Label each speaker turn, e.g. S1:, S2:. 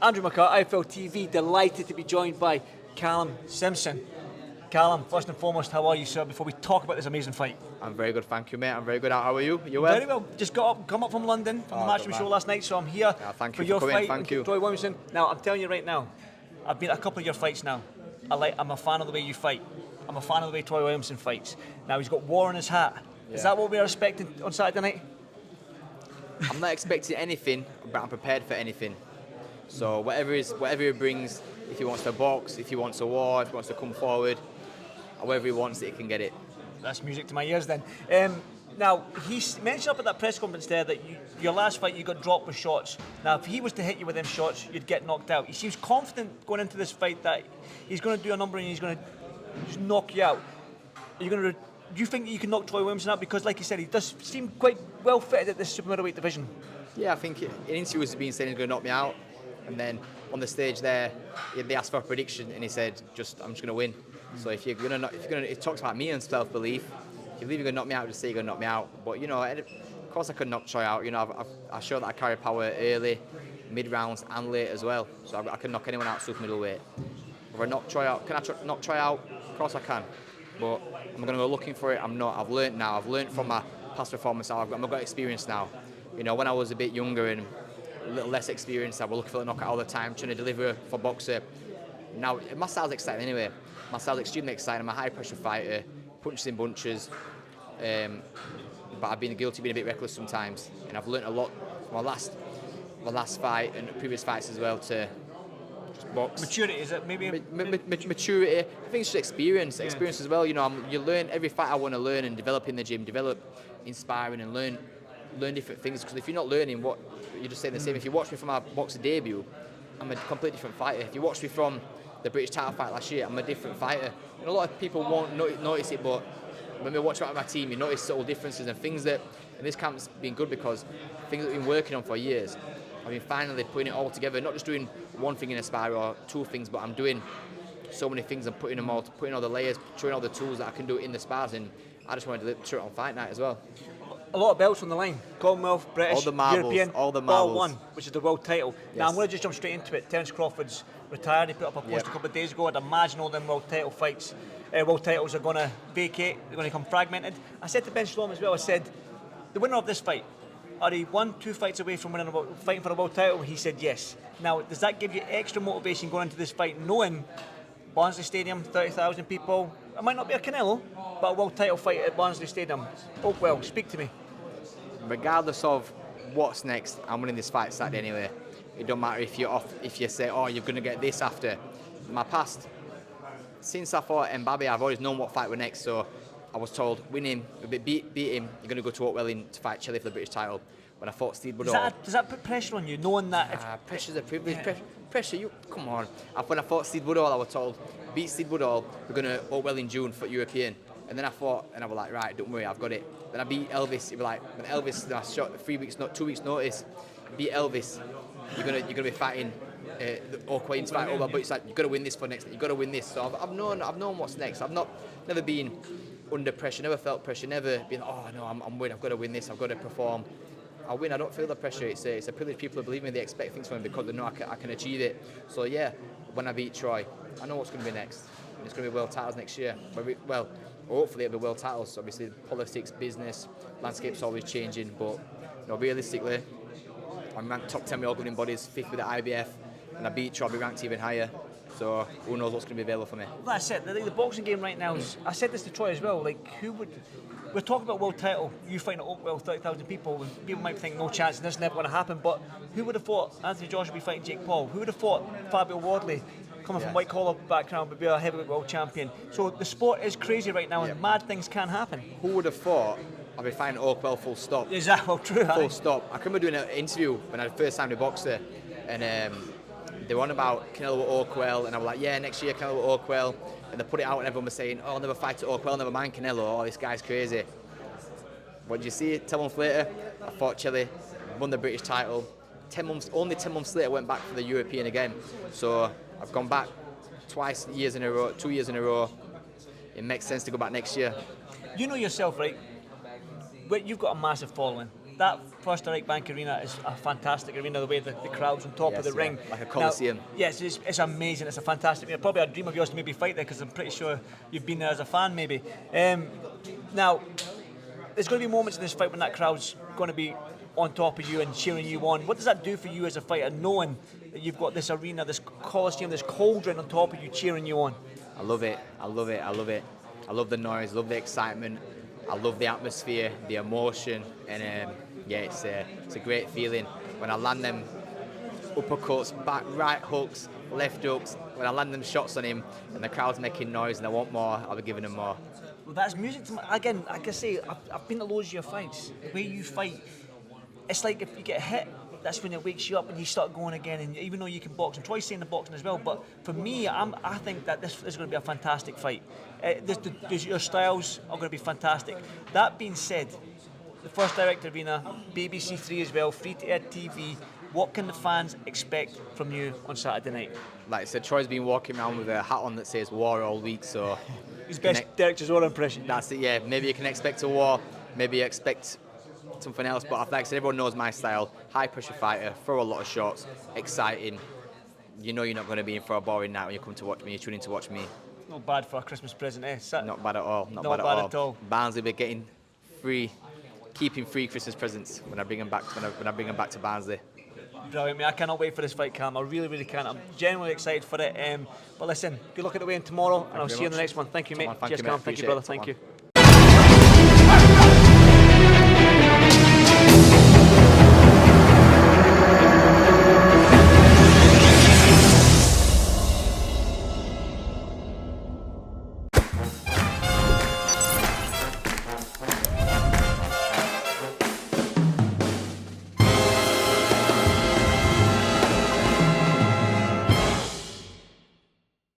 S1: Andrew McCart, IFLTV, delighted to be joined by Callum Simpson. Callum, first and foremost, how are you, sir, before we talk about this amazing fight?
S2: I'm very good, thank you, mate. I'm very good. How are you? You well?
S1: Very well. Just come up from London, from the Matchroom show last night, so I'm here
S2: thank
S1: for
S2: you
S1: your
S2: for coming.
S1: fight
S2: Thank you.
S1: with Troy Williamson. Now, I'm telling you right now, I've been at a couple of your fights now. I'm a fan of the way you fight. I'm a fan of the way Troy Williamson fights. Now, he's got war on his hat.
S2: Yeah.
S1: Is that what we're expecting on Saturday night?
S2: I'm not expecting anything, but I'm prepared for anything. So whatever he brings, if he wants to box, if he wants a war, if he wants to come forward, however he wants it, he can get it.
S1: That's music to my ears then. Now, he mentioned up at that press conference there that your last fight you got dropped with shots. Now, if he was to hit you with them shots, you'd get knocked out. He seems confident going into this fight that he's going to do a number and he's going to just knock you out. Do you think that you can knock Troy Williamson out? Because, like you said, he does seem quite well fitted at this super middleweight division.
S2: Yeah, I think in interviews he's been saying he's going to knock me out, and then on the stage there, they asked for a prediction, and he said, I'm just going to win. So if you're going to, it talks about me and self-belief. If you believe you're going to knock me out, just say you're going to knock me out. But of course I could knock Troy out. I showed that I carry power early, mid rounds, and late as well. So I can knock anyone out super middleweight. If I knock Troy out, can I knock Troy out? Of course I can. But I'm going to go looking for it. I'm not. I've learned now. I've learned from my past performance. I've got experience now. When I was a bit younger and a little less experienced, I was looking for the knockout all the time, trying to deliver for boxer. Now my style's exciting anyway. My style's extremely exciting. I'm a high pressure fighter, punches in bunches. But I've been guilty of being a bit reckless sometimes, and I've learned a lot from my last fight and previous fights as well to just box.
S1: Maturity, is it maybe?
S2: Maturity. I think it's just experience as well. You learn every fight. I want to learn and develop in the gym, develop inspiring and learn different things. Because if you're not learning, what you're just saying the same. If you watch me from my boxer debut, I'm a completely different fighter. If you watch me from the British title fight last year, I'm a different fighter. And a lot of people won't notice it, but when we watch my team, you notice subtle differences and things that, and this camp's been good because things that we've been working on for years, I've been finally putting it all together, not just doing one thing in a spar or two things, but I'm doing so many things and putting all the layers, showing all the tools that I can do in the spars, and I just wanted to show it on fight night as well.
S1: A lot of belts on the line. Commonwealth, British,
S2: all the marbles,
S1: European,
S2: all the marbles.
S1: All one, which is the world title.
S2: Yes.
S1: Now I'm going to just jump straight into it. Terence Crawford's retired. He put up a post a couple of days ago. I'd imagine all them world titles are going to vacate. They're going to become fragmented. I said to Ben Shalom as well, I said, the winner of this fight, are he 1-2 fights away from fighting for a world title? He said yes. Now, does that give you extra motivation going into this fight, knowing Barnsley Stadium, 30,000 people? It might not be a Canelo, but a world title fight at Barnsley Stadium. Oh well, speak to me.
S2: Regardless of what's next, I'm winning this fight Saturday anyway. It don't matter if you say, oh, you're going to get this after. My past, since I fought Mbappe, I've always known what fight were next, so I was told, win him, beat him, you're going to go to Oakwelling to fight Chile for the British title. When I fought Steve Woodall.
S1: Does that put pressure on you, knowing that?
S2: Pressure's a privilege. Pressure, come on. When I fought Steve Woodall, I was told, beat Steve Woodall, we're going to Oakwell in June for European. And then I fought, and I was like, right, don't worry, I've got it. Then I beat Elvis. It was like, when Elvis, I shot 2 weeks notice, beat Elvis, you're gonna be fighting Oakwell in fight over, but it's like, you've got to win this for next, you've got to win this. So I've known what's next. Never been under pressure, never felt pressure, never been, oh no, I'm winning, I've got to win this, I've got to perform. I win, I don't feel the pressure. It's a privilege. People believe me, they expect things from me because they know I can achieve it. So yeah, when I beat Troy, I know what's going to be next. It's going to be world titles next year. Well, hopefully it'll be world titles. Obviously, politics, business, landscape's always changing. But realistically, I'm ranked top 10 with all governing bodies, 5th with the IBF, and I beat Troy, I'll be ranked even higher. So who knows what's going to be available for me.
S1: Well, that's it. The boxing game right now is, I said this to Troy as well, like we're talking about world title, you fighting at Oakwell, 30,000 people, and people might think no chance, this is never going to happen, but who would have thought Anthony Joshua would be fighting Jake Paul? Who would have thought Fabio Wardley, coming from white collar background, would be a heavyweight world champion? So the sport is crazy right now, and mad things can happen.
S2: Who would have thought I'd be fighting Oakwell full stop?
S1: Is that well true?
S2: Full stop. I remember doing an interview when I first signed with Boxer, and they were on about Canelo at Oakwell, and I was like, yeah, next year Canelo at Oakwell, and they put it out and everyone was saying, oh, I'll never fight at Oakwell, never mind Canelo, oh, this guy's crazy. What did you see? 10 months later, I fought Chile, won the British title. Only 10 months later, I went back for the European again. So I've gone back 2 years in a row. It makes sense to go back next year.
S1: You know yourself, right? You've got a massive following. that First Direct Bank Arena is a fantastic arena, the way the crowd's on top of the ring.
S2: Like a coliseum.
S1: Now, yes, it's amazing. It's a fantastic arena. Probably a dream of yours to maybe fight there, because I'm pretty sure you've been there as a fan, maybe. Now, there's going to be moments in this fight when that crowd's going to be on top of you and cheering you on. What does that do for you as a fighter, knowing that you've got this arena, this coliseum, this cauldron on top of you cheering you on?
S2: I love it. I love it. I love it. I love the noise. I love the excitement. I love the atmosphere, the emotion, and yeah, it's a great feeling when I land them uppercuts, back right hooks, left hooks. When I land them shots on him, and the crowd's making noise, and I want more, I'll be giving them more.
S1: Well, that's music to me. Again, like I say, I've been to loads of your fights. The way you fight, it's like if you get hit, that's when it wakes you up and you start going again. And even though you can box, and Troy's saying the boxing as well, but for me, I think that this is going to be a fantastic fight. Your styles are going to be fantastic. That being said, the First Direct Arena, BBC Three as well, free to air TV. What can the fans expect from you on Saturday night?
S2: Like I said, Troy's been walking around with a hat on that says war all week, so...
S1: His best Derek Chisora impression.
S2: That's it, yeah. Maybe you can expect a war, maybe you expect something else, but like I said, everyone knows my style. High pressure fighter, throw a lot of shots, exciting. You know you're not going to be in for a boring night when you come to watch me, you tune in to watch me.
S1: Not bad for a Christmas present, eh?
S2: Not bad at all, not bad at all. Barnsley will be getting keeping free Christmas presents when I bring them back to Barnsley.
S1: Brilliant, mate. I cannot wait for this fight, Callum. I really, really can. I'm genuinely excited for it. But listen, good luck at the weigh-in tomorrow, and I'll see you in the next one. Thank you, mate. Cheers, Callum. Thank you, brother. Thank you.